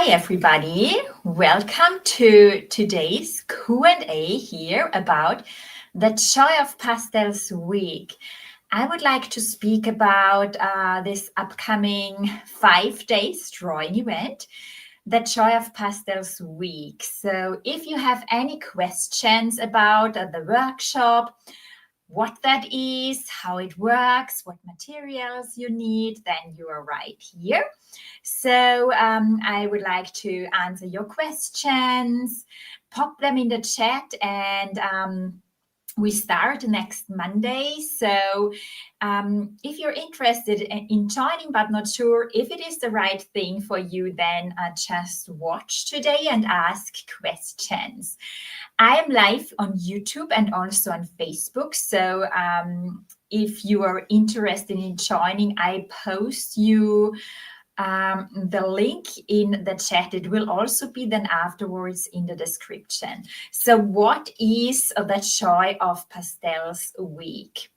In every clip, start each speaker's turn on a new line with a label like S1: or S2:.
S1: everybody. Welcome to today's Q&A here about the Joy of Pastels week. I would like to speak about this upcoming 5 days drawing event, the Joy of Pastels week. So if you have any questions about the workshop, what that is, how it works, what materials you need, then you are right here. So I would like to answer your questions, pop them in the chat, and we start next Monday. So if you're interested in joining but not sure if it is the right thing for you, then just watch today and ask questions. I am live on YouTube and also on Facebook. So if you are interested in joining, I post you the link in the chat. It will also be then afterwards in the description. So what is the Joy of Pastels week?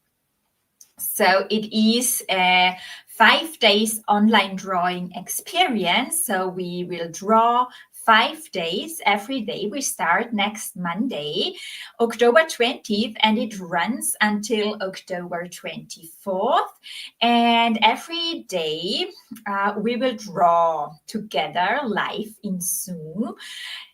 S1: So it is a 5 days online drawing experience. So we will draw 5 days every day. We start next Monday, October 20th, and it runs until October 24th. And every day we will draw together live in Zoom.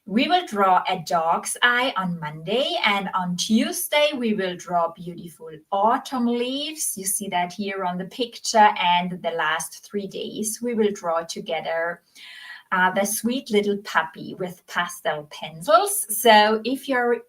S1: We will draw a dog's eye on Monday, and on Tuesday we will draw beautiful autumn leaves. You see that here on the picture. And the last 3 days we will draw together the sweet little puppy with pastel pencils. So if you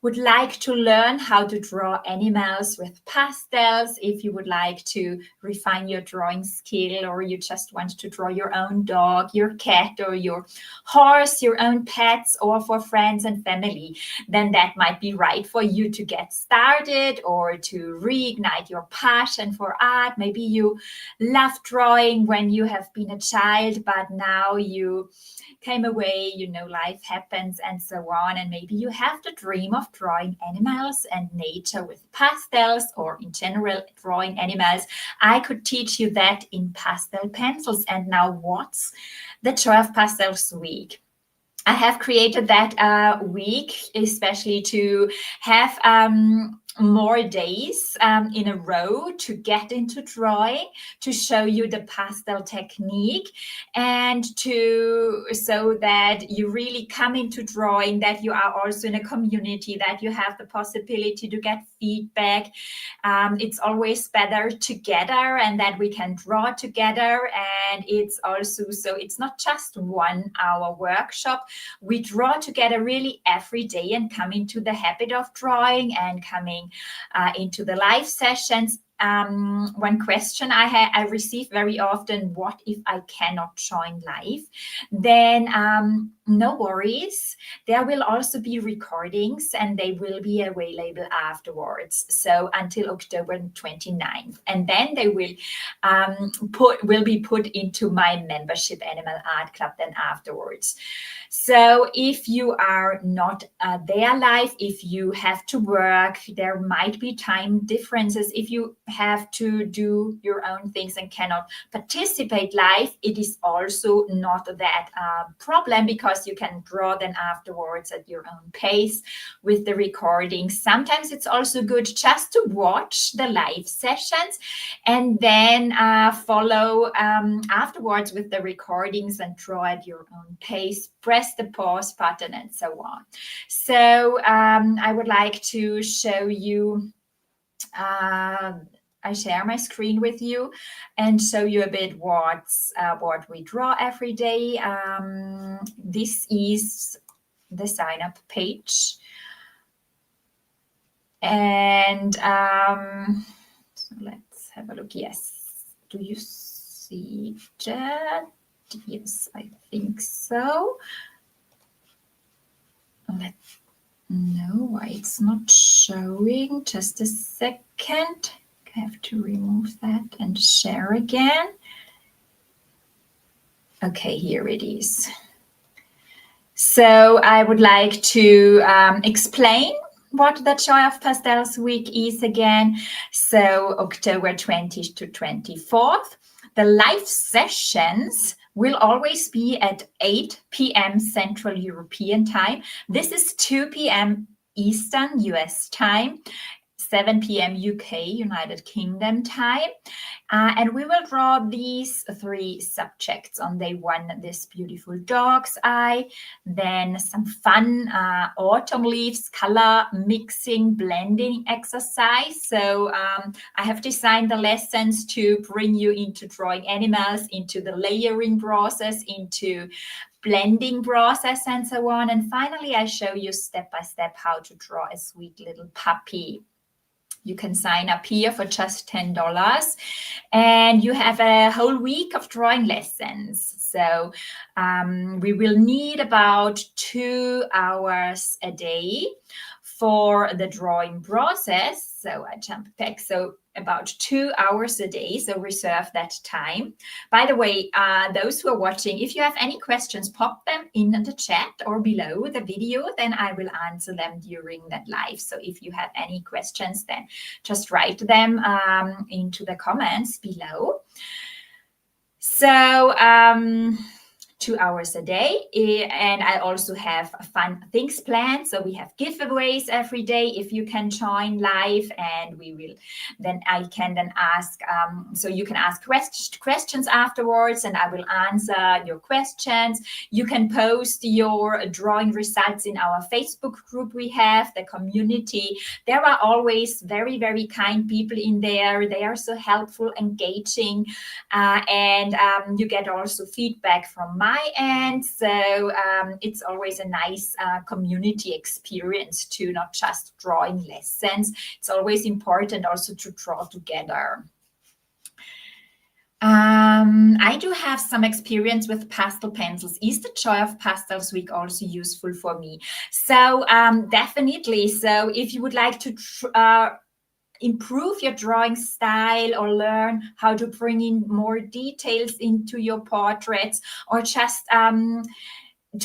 S1: would like to learn how to draw animals with pastels, if you would like to refine your drawing skill, or you just want to draw your own dog, your cat, or your horse, your own pets, or for friends and family, then that might be right for you to get started or to reignite your passion for art. Maybe you love drawing when you have been a child, but now you came away, life happens and so on. And maybe you have the dream of drawing animals and nature with pastels, or in general drawing animals. I could teach you that in pastel pencils. And now what's the Joy of Pastels week? I have created that week especially to have more days in a row to get into drawing, to show you the pastel technique, and so that you really come into drawing, that you are also in a community, that you have the possibility to get feedback. It's always better together, and that we can draw together. And it's also, so it's not just 1 hour workshop. We draw together really every day and come into the habit of drawing and coming into the live sessions. One question I receive very often: what if I cannot join live? Then no worries. There will also be recordings, and they will be available afterwards. So until October 29th, and then they will be put into my membership Animal Art Club then afterwards. So if you are not there live, if you have to work, there might be time differences. If you have to do your own things and cannot participate live, it is also not that problem, because you can draw then afterwards at your own pace with the recordings. Sometimes it's also good just to watch the live sessions and then follow afterwards with the recordings and draw at your own pace, press the pause button, and so on. So I would like to show you, I share my screen with you and show you a bit what we draw every day. This is the sign-up page. And so let's have a look. Yes. Do you see that? Yes, I think so. Let's know why it's not showing. Just a second. I have to remove that and share again. Okay, here it is. So I would like to explain what the Joy of Pastels week is again. So October 20th to 24th, the live sessions will always be at 8 p.m. Central European Time. This is 2 p.m. Eastern US time, 7 p.m. UK, United Kingdom time. And we will draw these 3 subjects. On day 1, this beautiful dog's eye, then some fun autumn leaves, color mixing, blending exercise. So I have designed the lessons to bring you into drawing animals, into the layering process, into blending process, and so on. And finally, I show you step by step how to draw a sweet little puppy. You can sign up here for just $10, and you have a whole week of drawing lessons. So we will need about 2 hours a day for the drawing process. So I jump back. So about 2 hours a day. So reserve that time. By the way, those who are watching, if you have any questions, pop them in the chat or below the video, then I will answer them during that live. So if you have any questions, then just write them into the comments below. So 2 hours a day, and I also have fun things planned. So we have giveaways every day if you can join live, and we will then I can then ask so you can ask questions afterwards, and I will answer your questions. You can post your drawing results in our Facebook group. We have the community. There are always very, very kind people in there. They are so helpful, engaging, and you get also feedback from my end. So it's always a nice community experience too, not just drawing lessons. It's always important also to draw together. I do have some experience with pastel pencils. Is the Joy of Pastels week also useful for me? So definitely. So if you would like to improve your drawing style, or learn how to bring in more details into your portraits, or just to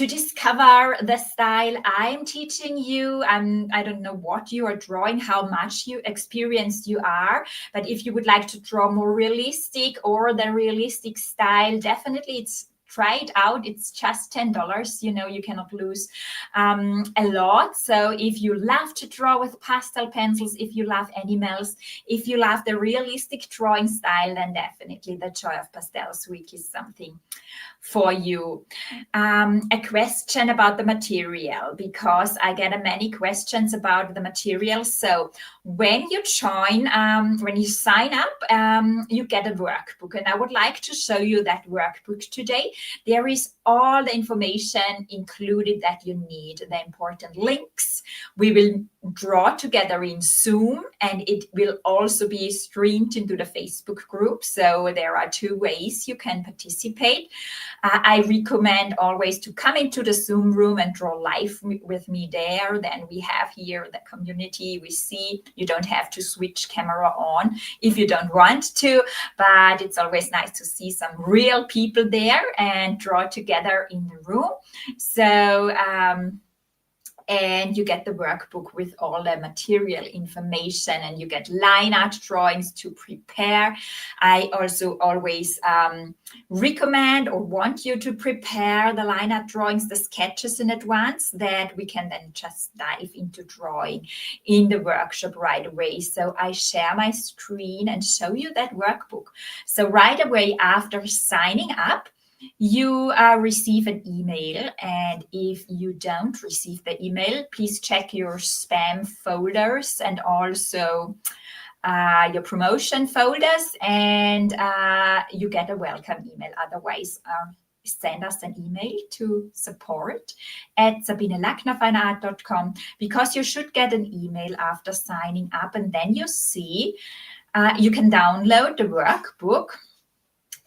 S1: discover the style I'm teaching you. I don't know what you are drawing, how much you experienced you are, but if you would like to draw more realistic or the realistic style, definitely try it out. It's just $10. You know, you cannot lose a lot. So if you love to draw with pastel pencils, if you love animals, if you love the realistic drawing style, then definitely the Joy of Pastels week is something for you. A question about the material, because I get many questions about the material. So when you join, when you sign up, you get a workbook, and I would like to show you that workbook today. There is all the information included that you need, the important links. We will draw together in Zoom, and it will also be streamed into the Facebook group. So there are 2 ways you can participate. I recommend always to come into the Zoom room and draw live with me there. Then we have here the community. We see you don't have to switch camera on if you don't want to, but it's always nice to see some real people there and draw together in the room. So and you get the workbook with all the material information, and you get line art drawings to prepare. I also always recommend or want you to prepare the line art drawings, the sketches in advance, that we can then just dive into drawing in the workshop right away. So I share my screen and show you that workbook. So right away after signing up, you receive an email, and if you don't receive the email, please check your spam folders and also your promotion folders, and you get a welcome email. Otherwise, send us an email to support@sabinelacknerfineart.com, because you should get an email after signing up, and then you see you can download the workbook.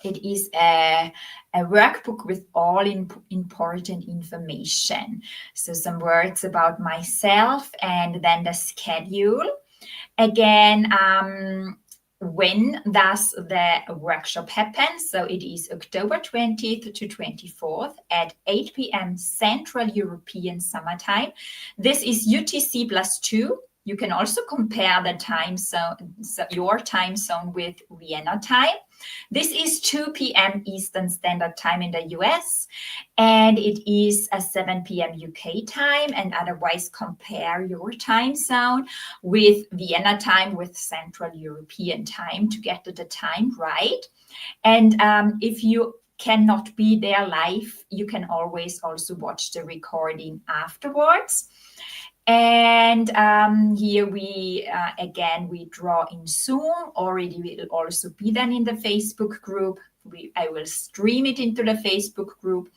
S1: It is a workbook with all important information. So some words about myself, and then the schedule. Again, when does the workshop happen? So it is October 20th to 24th at 8 p.m. Central European Summer Time. This is UTC +2. You can also compare the time zone, your time zone with Vienna time. This is 2 p.m. Eastern Standard Time in the US, and it is a 7 p.m. UK time, and otherwise compare your time zone with Vienna time with Central European time to get the time right. And if you cannot be there live, you can always also watch the recording afterwards. And here we, again, we draw in Zoom, or it will also be then in the Facebook group. I will stream it into the Facebook group.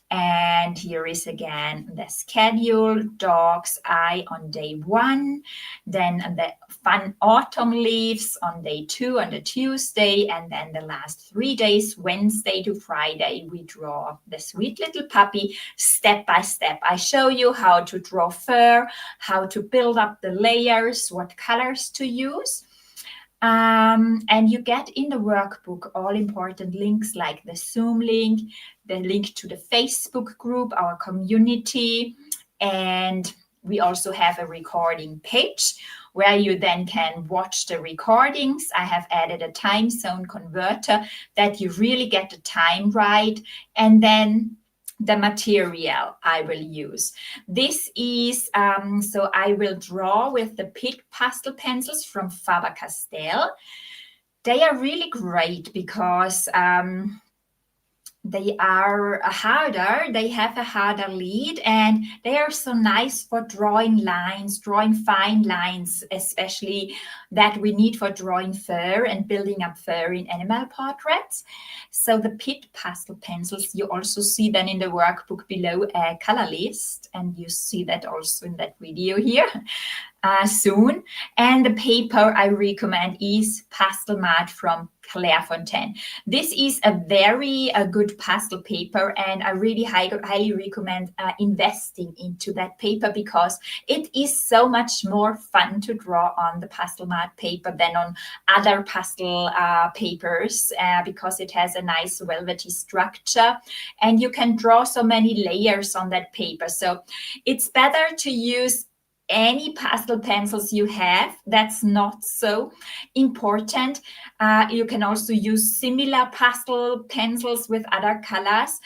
S1: And here is again the schedule, dog's eye on day 1, then the fun autumn leaves on day 2 on the Tuesday, and then the last 3 days, Wednesday to Friday, we draw the sweet little puppy step by step. I show you how to draw fur, how to build up the layers, what colors to use. And you get in the workbook all important links like the Zoom link, the link to the Facebook group, our community, and we also have a recording page where you then can watch the recordings. I have added a time zone converter that you really get the time right, and then the material I will use. This is, so I will draw with the pink pastel pencils from Faber-Castell. They are really great because they are harder, they have a harder lead, and they are so nice for drawing lines, drawing fine lines, especially that we need for drawing fur and building up fur in animal portraits. So the pit pastel pencils, you also see then in the workbook below a color list, and you see that also in that video here. Soon. And the paper I recommend is Pastel Mat from Clairefontaine. This is a very good pastel paper, and I really highly recommend investing into that paper because it is so much more fun to draw on the Pastel Mat paper than on other pastel papers because it has a nice velvety structure, and you can draw so many layers on that paper. So it's better to use any pastel pencils you have. That's not so important. You can also use similar pastel pencils with other colors.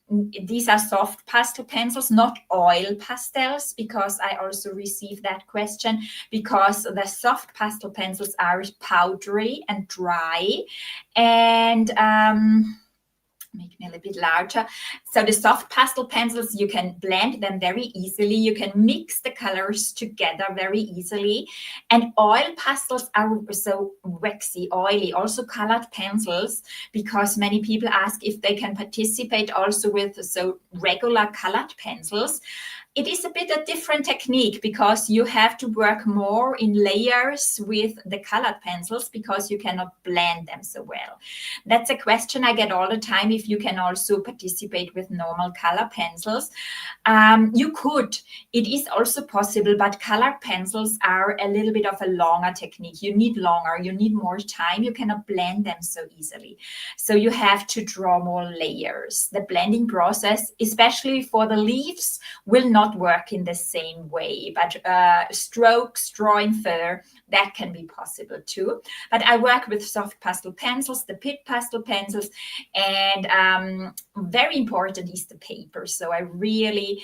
S1: These are soft pastel pencils, not oil pastels, because I also received that question, because the soft pastel pencils are powdery and dry, and make me a little bit larger. So the soft pastel pencils, you can blend them very easily. You can mix the colors together very easily. And oil pastels are so waxy, oily, also colored pencils, because many people ask if they can participate also with so regular colored pencils. It is a bit a different technique because you have to work more in layers with the colored pencils because you cannot blend them so well. That's a question I get all the time, if you can also participate with normal color pencils. You could. It is also possible, but colored pencils are a little bit of a longer technique. You need longer, you need more time. You cannot blend them so easily. So you have to draw more layers. The blending process, especially for the leaves, will not work in the same way, but strokes, drawing fur, that can be possible too. But I work with soft pastel pencils, the pit pastel pencils, and very important is the paper. So I really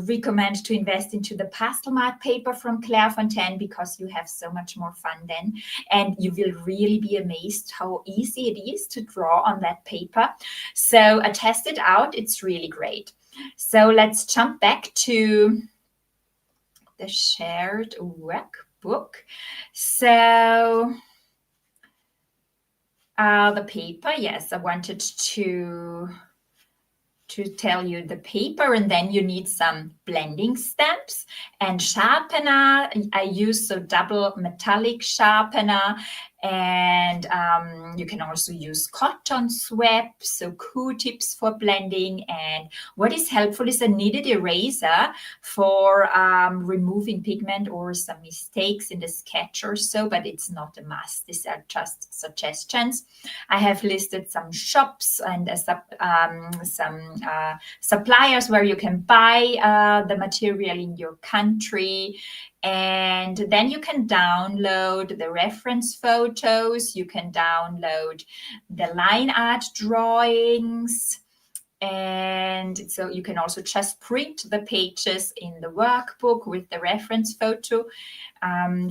S1: recommend to invest into the Pastel Mat paper from Clairefontaine because you have so much more fun then, and you will really be amazed how easy it is to draw on that paper. So test it out, it's really great. So let's jump back to the shared workbook. So the paper, yes, I wanted to tell you the paper, and then you need some blending stamps and sharpener. I use so double metallic sharpener, and you can also use cotton swab, so Q-tips for blending. And what is helpful is a kneaded eraser for removing pigment or some mistakes in the sketch or so, but it's not a must. These are just suggestions. I have listed some shops and some suppliers where you can buy the material in your country. And then you can download the reference photos, you can download the line art drawings, and so you can also just print the pages in the workbook with the reference photo.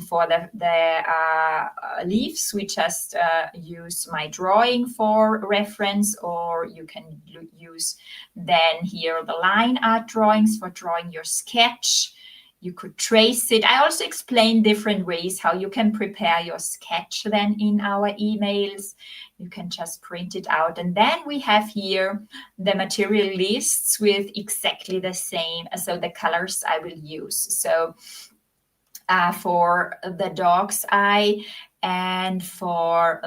S1: For the leaves, we just use my drawing for reference, or you can use then here the line art drawings for drawing your sketch. You could trace it. I also explain different ways how you can prepare your sketch then in our emails. You can just print it out. And then we have here the material lists with exactly the same, so the colors I will use. So for the dog's eye and for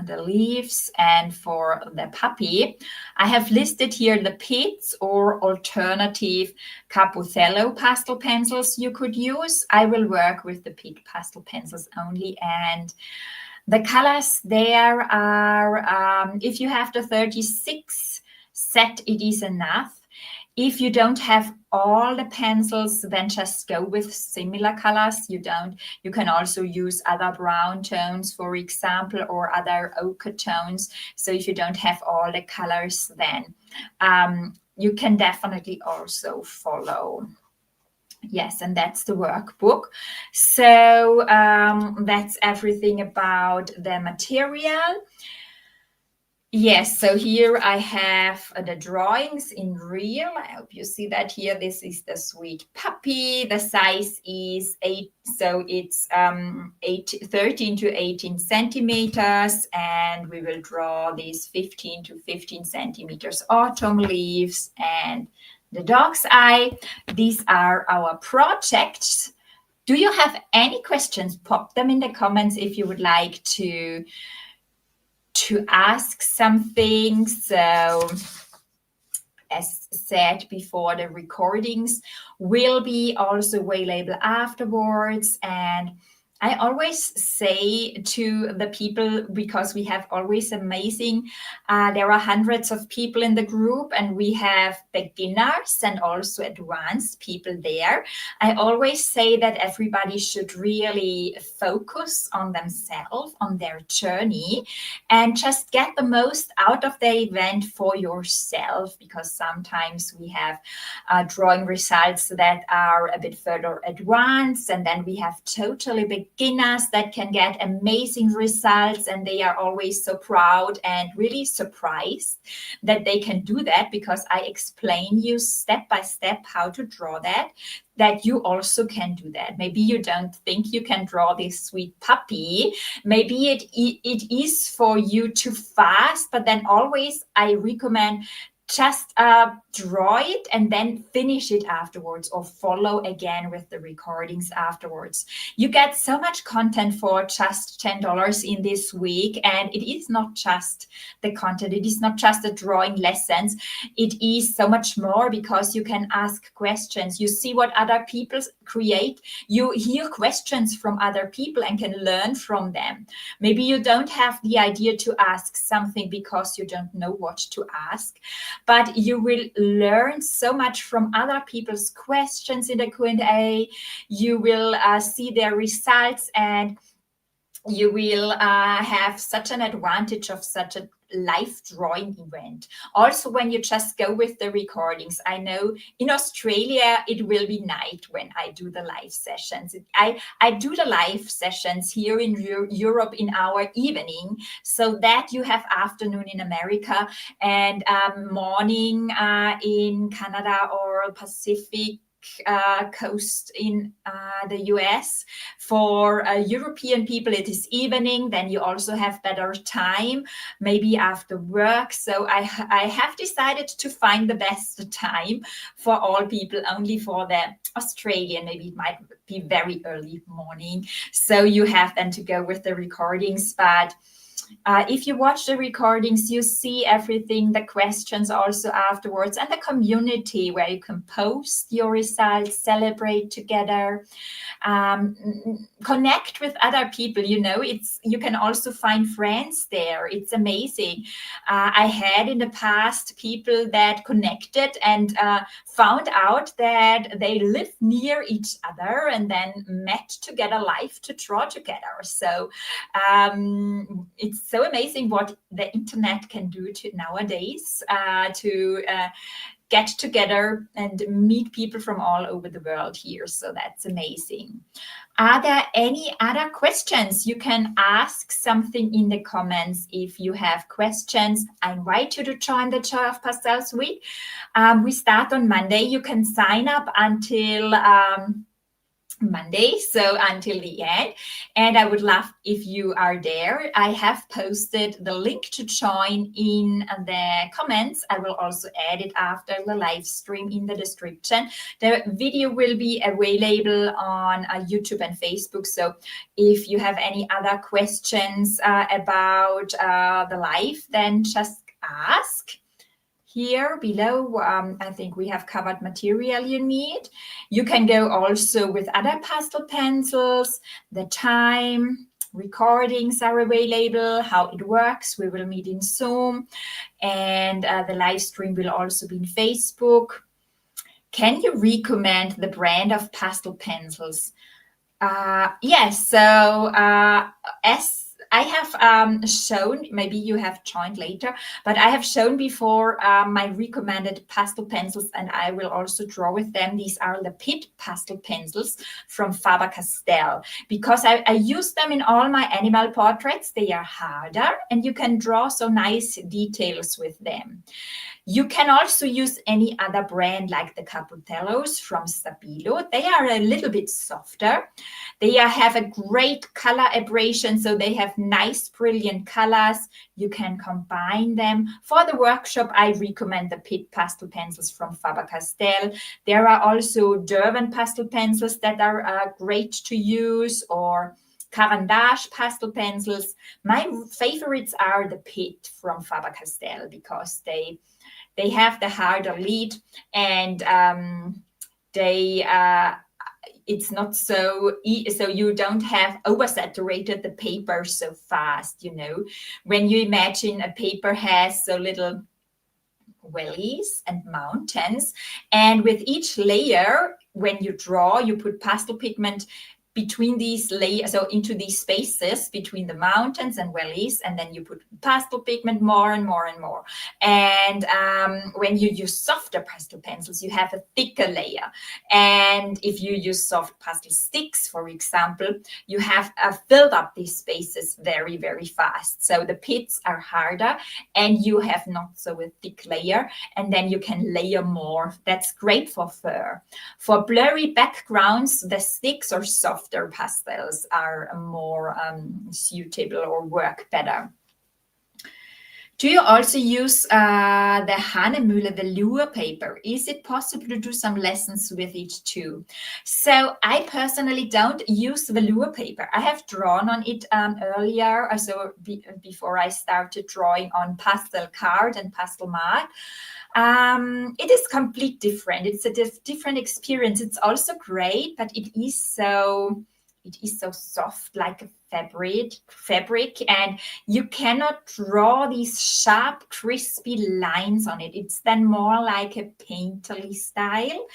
S1: the leaves and for the puppy, I have listed here the pits or alternative Capothello pastel pencils you could use. I will work with the pit pastel pencils only, and the colors there are, if you have the 36 set, it is enough. If you don't have all the pencils, then just go with similar colors. You can also use other brown tones, for example, or other ochre tones. So if you don't have all the colors, then you can definitely also follow. Yes, and that's the workbook. So that's everything about the material. Yes, so here I have the drawings in real. I hope you see that here. This is the sweet puppy. The size is 8, so it's 13 to 18 centimeters, and we will draw these 15 to 15 centimeters autumn leaves and the dog's eye. These are our projects. Do you have any questions? Pop them in the comments if you would like to ask something. So as said before, the recordings will be also available afterwards. And I always say to the people, because we have always amazing, there are hundreds of people in the group, and we have beginners and also advanced people there. I always say that everybody should really focus on themselves, on their journey, and just get the most out of the event for yourself, because sometimes we have drawing results that are a bit further advanced, and then we have totally beginners that can get amazing results, and they are always so proud and really surprised that they can do that, because I explain you step by step how to draw that you also can do that. Maybe you don't think you can draw this sweet puppy. Maybe it is for you too fast, but then always I recommend just draw it and then finish it afterwards, or follow again with the recordings afterwards. You get so much content for just $10 in this week, and it is not just the content, it is not just the drawing lessons, it is so much more, because you can ask questions, you see what other people create, you hear questions from other people and can learn from them. Maybe you don't have the idea to ask something because you don't know what to ask, but you will learn so much from other people's questions in the Q&A. You will see their results, and you will have such an advantage of such a live drawing event. Also, when you just go with the recordings, I know in Australia it will be night when I do the live sessions. I do the live sessions here in Europe in our evening, so that you have afternoon in America and morning in Canada or Pacific coast in the US. For European people, it is evening. Then you also have better time, maybe after work. So I have decided to find the best time for all people. Only for the Australian, maybe it might be very early morning. So you have then to go with the recordings. But If you watch the recordings, you see everything, the questions also afterwards, and the community where you can post your results, celebrate together, connect with other people. You can also find friends there. It's amazing. I had in the past people that connected and found out that they live near each other and then met together live to draw together. So it's so amazing what the internet can do nowadays to get together and meet people from all over the world here. So that's amazing. Are there any other questions? You can ask something in the comments if you have questions. I invite you to join the Joy of Pastels week. We start on Monday. You can sign up until Monday, so until the end. And I would love if you are there. I have posted the link to join in the comments. I will also add it after the live stream in the description. The video will be available on YouTube and Facebook. So if you have any other questions about the live, then just ask. Here below, I think we have covered material you need. You can go also with other pastel pencils, the time, recordings are available, how it works. We will meet in Zoom, and the live stream will also be in Facebook. Can you recommend the brand of pastel pencils? Yes, so as I have shown, maybe you have joined later, but I have shown before my recommended pastel pencils, and I will also draw with them. These are the Pitt pastel pencils from Faber-Castell, because I use them in all my animal portraits. They are harder, and you can draw so nice details with them. You can also use any other brand like the Caputellos from Stabilo. They are a little bit softer. They have a great color abrasion, so they have nice, brilliant colors. You can combine them. For the workshop, I recommend the Pitt pastel pencils from Faber-Castell. There are also Derwent pastel pencils that are great to use, or Caran d'Ache pastel pencils. My favorites are the Pitt from Faber-Castell because they have the harder lead, and it's not so you don't have oversaturated the paper so fast. When you imagine a paper has so little valleys and mountains, and with each layer, when you draw, you put pastel pigment between these layers, so into these spaces between the mountains and valleys, and then you put pastel pigment more and more and more. And when you use softer pastel pencils, you have a thicker layer. And if you use soft pastel sticks, for example, you have filled up these spaces very, very fast. So the pits are harder, and you have not so a thick layer, and then you can layer more. That's great for fur. For blurry backgrounds, the sticks or soft pastels are more suitable or work better. Do you also use the Hahnemühle velour paper? Is it possible to do some lessons with it too? So I personally don't use velour paper. I have drawn on it earlier, so before I started drawing on pastel card and pastel mat. It is completely different. It's a different experience. It's also great, but it is so soft, like a fabric, and you cannot draw these sharp, crispy lines on it. It's then more like a painterly style.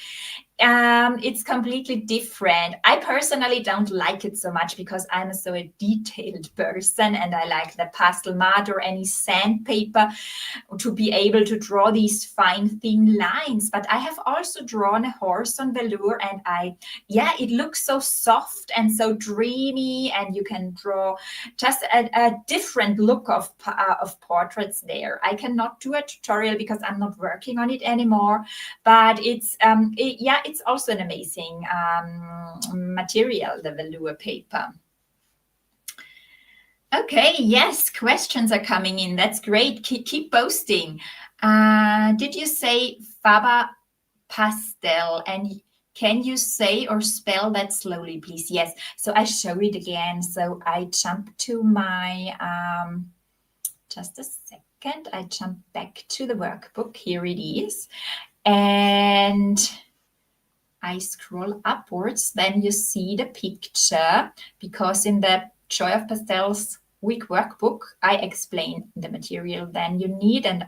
S1: It's completely different. I personally don't like it so much because I'm so a detailed person, and I like the pastel mat or any sandpaper to be able to draw these fine, thin lines. But I have also drawn a horse on velour, and it looks so soft and so dreamy, and you can draw just a different look of portraits there. I cannot do a tutorial because I'm not working on it anymore, but it's also an amazing material, the velour paper. Okay, yes, questions are coming in. That's great. Keep posting. Did you say Faber-Pastel? And can you say or spell that slowly, please? Yes. So I show it again. So I jump to my Just a second, I jump back to the workbook. Here it is. And I scroll upwards, then you see the picture, because in the Joy of Pastels week workbook, I explain the material then you need, and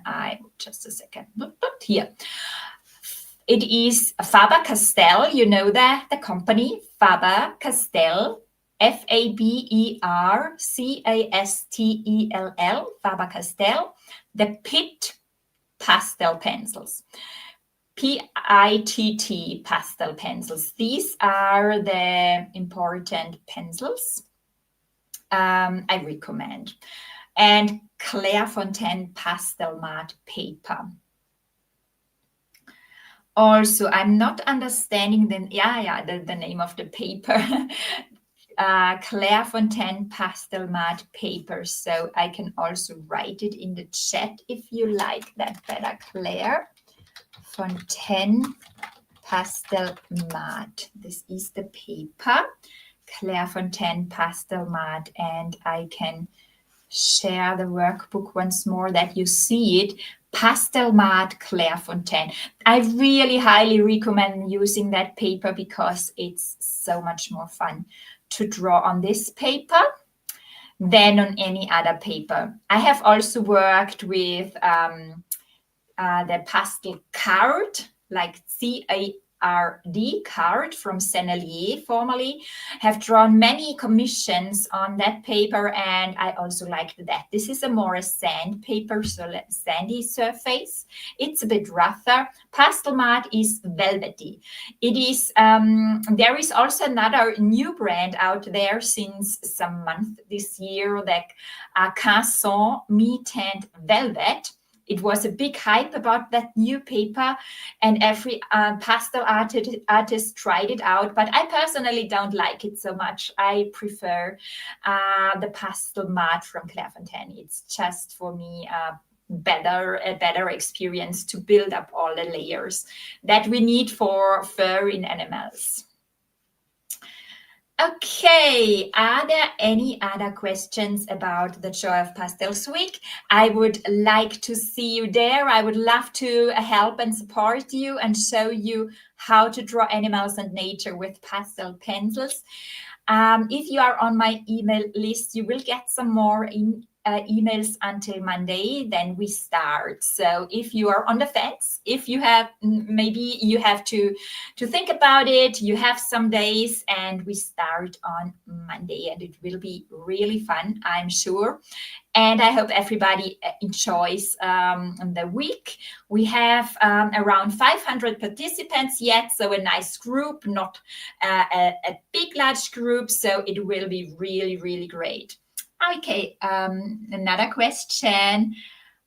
S1: just a second, here. It is Faber-Castell, you know the company, Faber-Castell, Fabercastell, Faber-Castell, the Pitt pastel pencils. PITT pastel pencils. These are the important pencils I recommend. And Clairefontaine pastel matte paper. Also, I'm not understanding the name of the paper. Clairefontaine pastel matte paper. So I can also write it in the chat if you like that better. Clairefontaine pastel matte. This is the paper. Clairefontaine pastel matte, and I can share the workbook once more that you see it. Pastel matte Clairefontaine. I really highly recommend using that paper because it's so much more fun to draw on this paper than on any other paper. I have also worked with the pastel card, like CARD card from Sennelier formerly. Have drawn many commissions on that paper, and I also liked that. This is a more sandpaper, so sandy surface. It's a bit rougher. Pastel matte is velvety. It is. There is also another new brand out there since some month this year, like Casson Me Tint Velvet. It was a big hype about that new paper, and every pastel artist tried it out, but I personally don't like it so much. I prefer the pastel matte from Clairefontaine. It's just for me a better experience to build up all the layers that we need for fur in animals. Okay, are there any other questions about the Joy of Pastels week? I would like to see you there. I would love to help and support you and show you how to draw animals and nature with pastel pencils. If you are on my email list, you will get some more emails until Monday, then we start. So if you are on the fence, if you have, maybe you have to think about it, you have some days, and we start on Monday, and it will be really fun, I'm sure. And I hope everybody enjoys the week. We have around 500 participants yet, so a nice group, not a big, large group. So it will be really, really great. Okay, another question.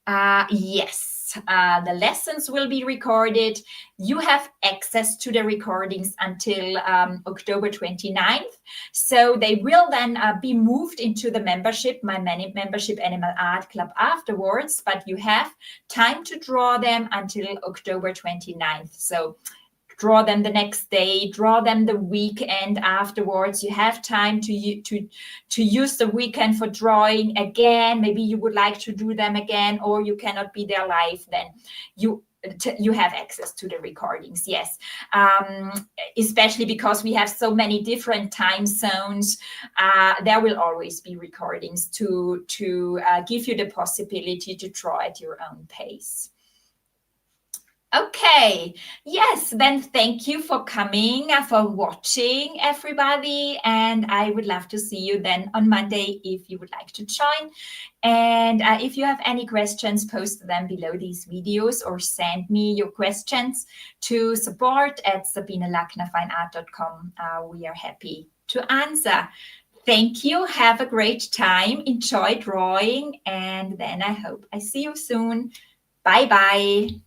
S1: Yes, the lessons will be recorded. You have access to the recordings until October 29th. So they will then be moved into the membership, my membership Animal Art Club afterwards, but you have time to draw them until October 29th. So draw them the next day, draw them the weekend afterwards. You have time to use the weekend for drawing again. Maybe you would like to do them again, or you cannot be there live, then you have access to the recordings. Yes, especially because we have so many different time zones. There will always be recordings to give you the possibility to draw at your own pace. Okay, yes, then thank you for coming, for watching, everybody, and I would love to see you then on Monday if you would like to join. And if you have any questions, post them below these videos or send me your questions to support@sabinelachnerfineart.com. We are happy to answer. Thank you. Have a great time. Enjoy drawing, and then I hope I see you soon. Bye-bye.